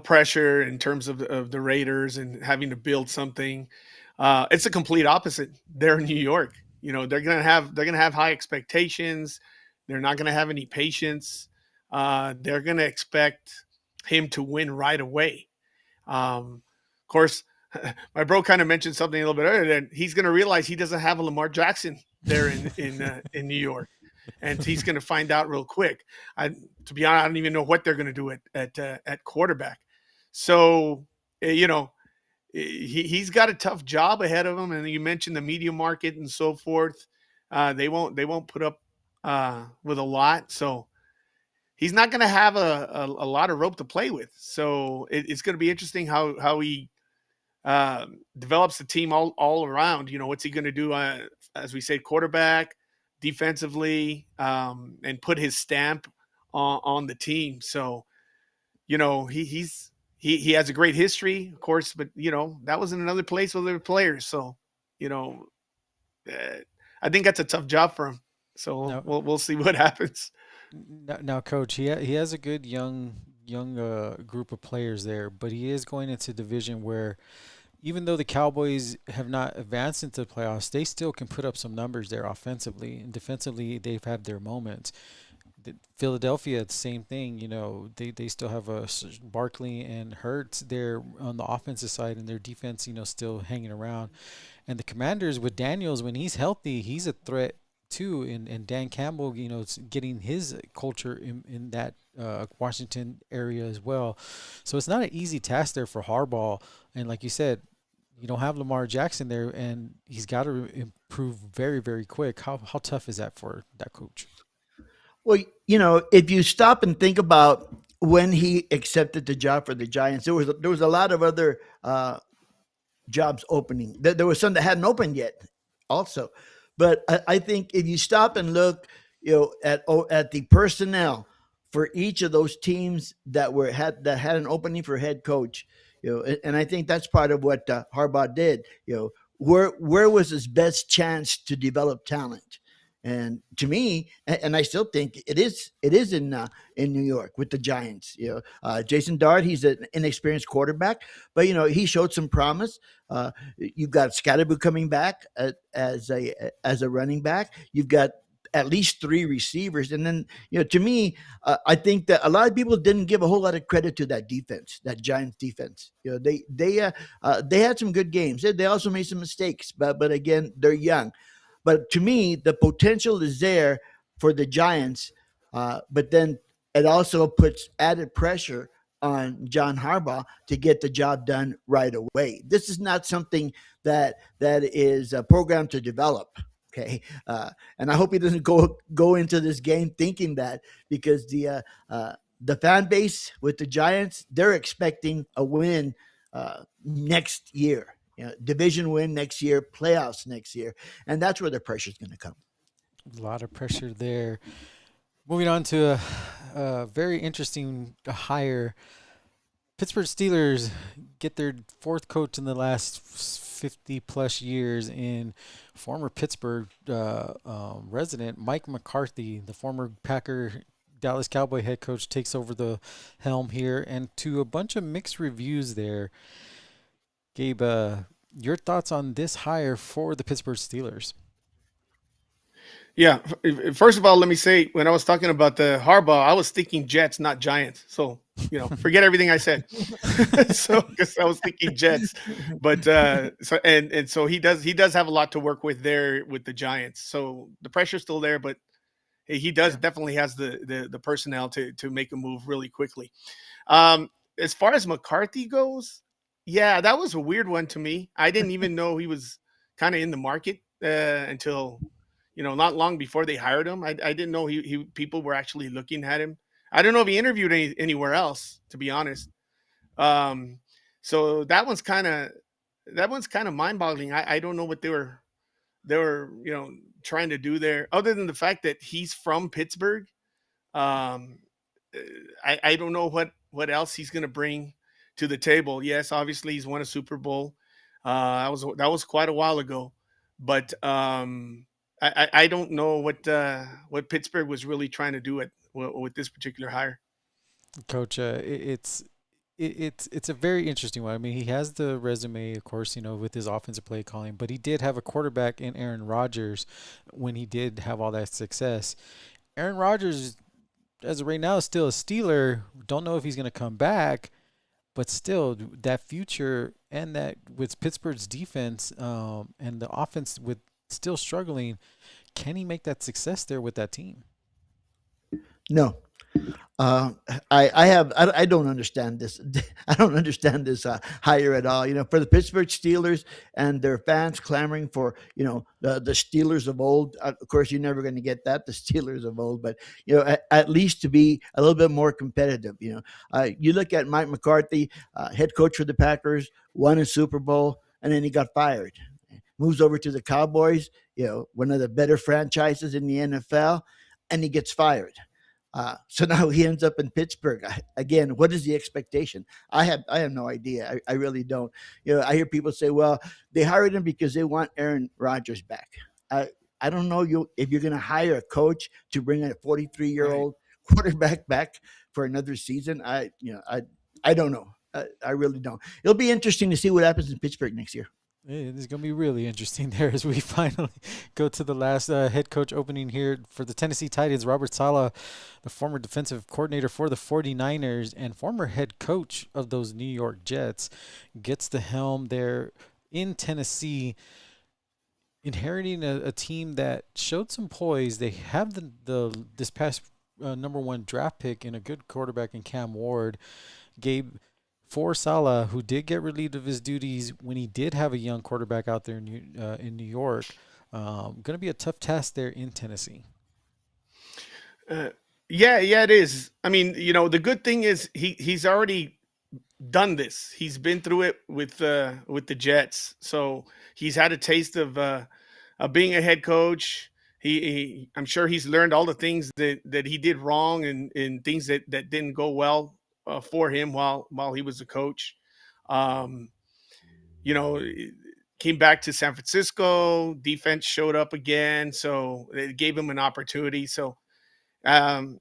pressure in terms of the Raiders and having to build something. It's a complete opposite. They're in New York. They're gonna have high expectations. They're not gonna have any patience. They're gonna expect him to win right away. Of course, my bro kind of mentioned something a little bit earlier that he's gonna realize he doesn't have a Lamar Jackson there in New York. And he's going to find out real quick. To be honest, I don't even know what they're going to do at quarterback. So, he's got a tough job ahead of him. And you mentioned the media market and so forth. They won't put up with a lot. So he's not going to have a lot of rope to play with. So it's going to be interesting how he develops the team all around. What's he going to do? As we say, quarterback, defensively, and put his stamp on the team. So, he has a great history, of course, but that was in another place with other players. So, I think that's a tough job for him. So we'll see what happens. Now, Coach, he has a good young group of players there, but he is going into a division where, even though the Cowboys have not advanced into the playoffs, they still can put up some numbers there offensively. And defensively, they've had their moments. Philadelphia, the same thing. They still have Barkley and Hurts there on the offensive side, and their defense, still hanging around. And the Commanders with Daniels, when he's healthy, he's a threat too. And Dan Campbell, getting his culture in that Washington area as well. So it's not an easy task there for Harbaugh. And like you said, you don't have Lamar Jackson there, and he's got to improve very, very quick. How tough is that for that coach? Well, if you stop and think about when he accepted the job for the Giants, there was a lot of other jobs opening. There was some that hadn't opened yet, also. But I think if you stop and look, at the personnel for each of those teams that had an opening for head coach. And I think that's part of what Harbaugh did. Where was his best chance to develop talent? And to me, and I still think it is in New York with the Giants. Jason Dart, he's an inexperienced quarterback, but he showed some promise. You've got Scatterbo coming back as a running back. You've got at least 3 receivers. And then, to me, I think that a lot of people didn't give a whole lot of credit to that defense, that Giants defense. They had some good games. They also made some mistakes, but again, they're young. But to me, the potential is there for the Giants. But then it also puts added pressure on John Harbaugh to get the job done right away. This is not something that is programmed to develop. Okay, and I hope he doesn't go into this game thinking that, because the fan base with the Giants, they're expecting a win next year. Division win next year, playoffs next year, and that's where the pressure is going to come. A lot of pressure there. Moving on to a very interesting hire. Pittsburgh Steelers get their fourth coach in the last 50 plus years in former Pittsburgh resident Mike McCarthy, the former Packer Dallas Cowboy head coach, takes over the helm here, and to a bunch of mixed reviews there. Gabe, your thoughts on this hire for the Pittsburgh Steelers? Yeah. First of all, let me say, when I was talking about the Harbaugh, I was thinking Jets, not Giants. So, forget everything I said. So, because I was thinking Jets, but so he does have a lot to work with there with the Giants. So the pressure's still there, but he definitely has the personnel to make a move really quickly. As far as McCarthy goes, yeah, that was a weird one to me. I didn't even know he was kind of in the market until not long before they hired him. I didn't know he people were actually looking at him. I don't know if he interviewed anywhere else, to be honest. So that one's kind of mind-boggling. I don't know what they were trying to do there, other than the fact that he's from Pittsburgh. Um, I don't know what else he's going to bring to the table. Yes, obviously he's won a Super Bowl. That was quite a while ago, but I don't know what Pittsburgh was really trying to do with this particular hire. Coach, it's a very interesting one. I mean, he has the resume, of course, with his offensive play calling, but he did have a quarterback in Aaron Rodgers when he did have all that success. Aaron Rodgers, as of right now, is still a Steeler. Don't know if he's going to come back, but still, that future and that with Pittsburgh's defense and the offense with still struggling, can he make that success there with that team? No. I don't understand this. I don't understand this hire at all. For the Pittsburgh Steelers and their fans clamoring for the Steelers of old. Of course, you're never going to get that, the Steelers of old, but at least to be a little bit more competitive. You look at Mike McCarthy, head coach for the Packers, won a Super Bowl, and then he got fired. Moves over to the Cowboys, one of the better franchises in the NFL, and he gets fired. So now he ends up in Pittsburgh. Again, what is the expectation? I have no idea. I really don't. I hear people say, well, they hired him because they want Aaron Rodgers back. I don't know if you're going to hire a coach to bring a 43-year-old quarterback back for another season. I don't know. I really don't. It'll be interesting to see what happens in Pittsburgh next year. It's going to be really interesting there as we finally go to the last head coach opening here for the Tennessee Titans. Robert Saleh, the former defensive coordinator for the 49ers and former head coach of those New York Jets, gets the helm there in Tennessee, inheriting a team that showed some poise. They have this past number one draft pick and a good quarterback in Cam Ward. Gabe, for Saleh, who did get relieved of his duties when he did have a young quarterback out there in New York, going to be a tough task there in Tennessee. Yeah, it is. I mean, the good thing is he's already done this. He's been through it with the Jets, so he's had a taste of being a head coach. I'm sure he's learned all the things that he did wrong and things that didn't go well for him while he was a coach. Came back to San Francisco, defense showed up again, so it gave him an opportunity. So I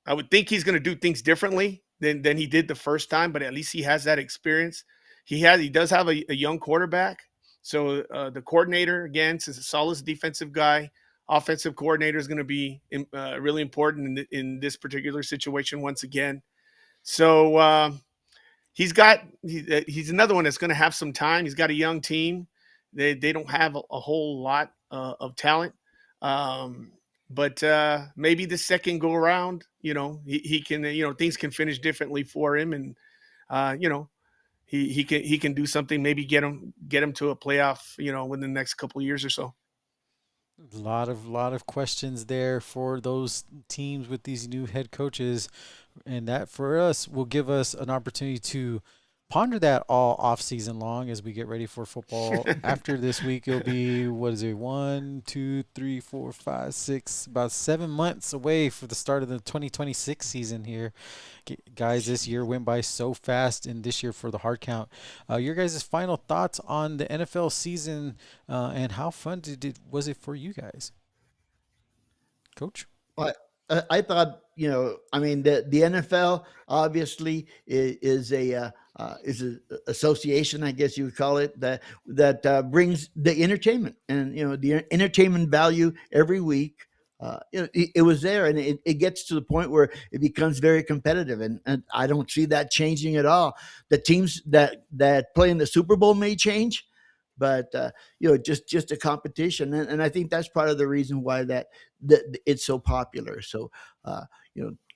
would think he's going to do things differently than he did the first time, but at least he has that experience. He does have a young quarterback. So the coordinator, again, since Saleh's a defensive guy, offensive coordinator is going to be really important in this particular situation once again. So he's another one that's going to have some time. He's got a young team. They don't have a whole lot of talent, but maybe the second go around, he can, things can finish differently for him, and he can do something. Maybe get him to a playoff, within the next couple of years or so. lot of questions there for those teams with these new head coaches, and that for us will give us an opportunity to ponder that all off season long as we get ready for football. After this week, it'll be what is it? 1, 2, 3, 4, 5, 6, about 7 months away for the start of the 2026 season here. Guys, this year went by so fast, and this year for the hard count. Your guys' final thoughts on the NFL season and how fun was it for you guys, Coach? Well, I thought, I mean, the NFL obviously is a association, I guess you would call it, that brings the entertainment and the entertainment value every week. It was there, and it gets to the point where it becomes very competitive, and I don't see that changing at all. The teams that play in the Super Bowl may change, but just a competition, and I think that's part of the reason why that it's so popular. So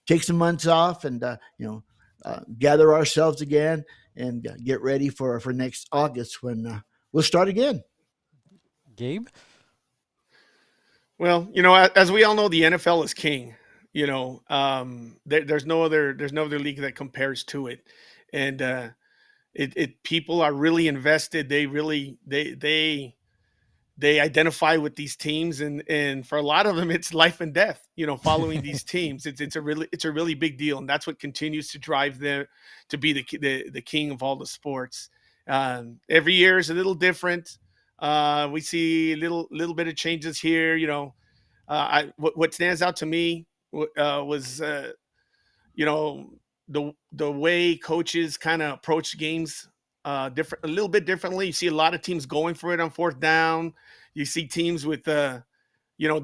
take some months off and gather ourselves again and get ready for next August when we'll start again. Gabe? Well, as we all know, the NFL is king. There's no other league that compares to it, and people are really invested. They identify with these teams, and for a lot of them, it's life and death. Following these teams, it's a really big deal, and that's what continues to drive them to be the king of all the sports. Every year is a little different. We see little bit of changes here. What stands out to me was the way coaches kind of approach games a little bit differently. You see a lot of teams going for it on fourth down. You see teams with they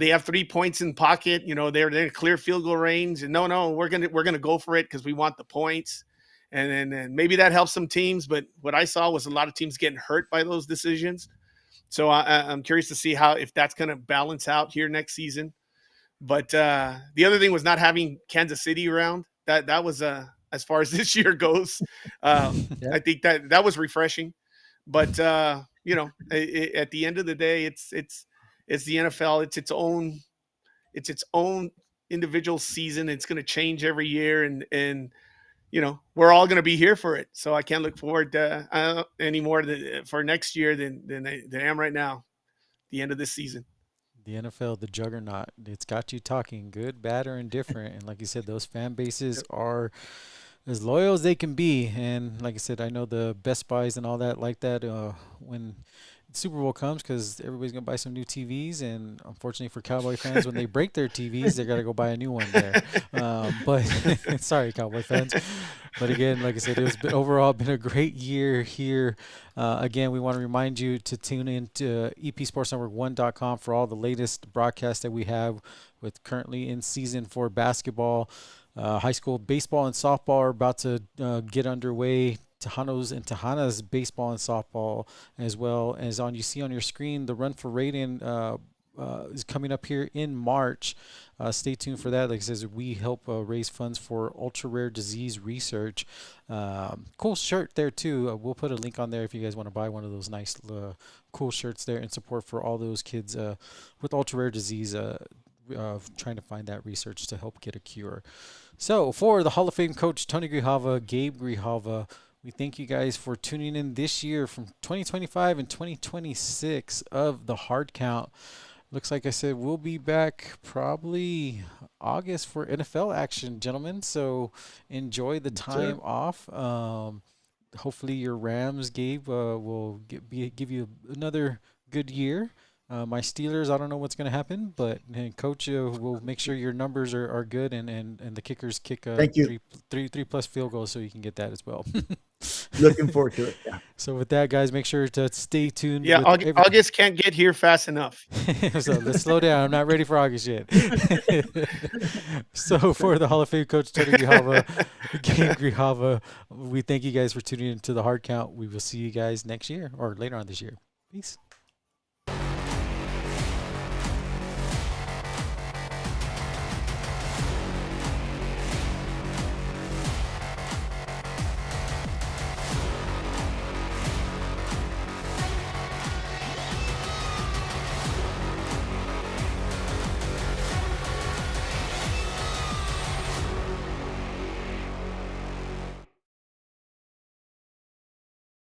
have 3 points in pocket. They're in clear field goal range, and no, we're gonna go for it because we want the points. And maybe that helps some teams, but what I saw was a lot of teams getting hurt by those decisions. So I'm curious to see if that's going to balance out here next season. But the other thing was not having Kansas City around. That was as far as this year goes. I think that was refreshing. But at the end of the day, it's the NFL. It's its own individual season. It's going to change every year, and we're all going to be here for it. So I can't look forward to any more for next year than I am right now, the end of this season. The NFL, the juggernaut, it's got you talking good, bad, or indifferent. And like you said, those fan bases are as loyal as they can be. And like I said, I know the Best Buys and all that like that when Super Bowl comes, because everybody's going to buy some new TVs. And unfortunately for Cowboy fans, when they break their TVs, they got to go buy a new one there. But sorry, Cowboy fans. But again, like I said, overall been a great year here. Again, we want to remind you to tune in to EPSportsNetwork1.com for all the latest broadcasts that we have with currently in season for basketball. High school baseball and softball are about to get underway. Tejanos and Tejanas baseball and softball, as well as you see on your screen, the Run for Radiant is coming up here in March. Stay tuned for that. Like I says, we help raise funds for ultra rare disease research. Cool shirt there too. We'll put a link on there if you guys want to buy one of those nice cool shirts there in support for all those kids with ultra rare disease trying to find that research to help get a cure. So for the Hall of Fame coach Tony Grijalva, Gabe Grijalva, we thank you guys for tuning in this year from 2025 and 2026 of the Hard Count. Looks like I said we'll be back probably August for NFL action, gentlemen. So enjoy the time off. Hopefully your Rams, Gabe, will give you another good year. My Steelers, I don't know what's going to happen, but Coach will make sure your numbers are good and the kickers kick three plus field goals so you can get that as well. Looking forward to it. Yeah. So with that, guys, make sure to stay tuned. Yeah, August can't get here fast enough. So let's slow down. I'm not ready for August yet. So for the Hall of Fame coach, Tony Grijalva, Gabe Grijalva, we thank you guys for tuning into the Hard Count. We will see you guys next year or later on this year. Peace.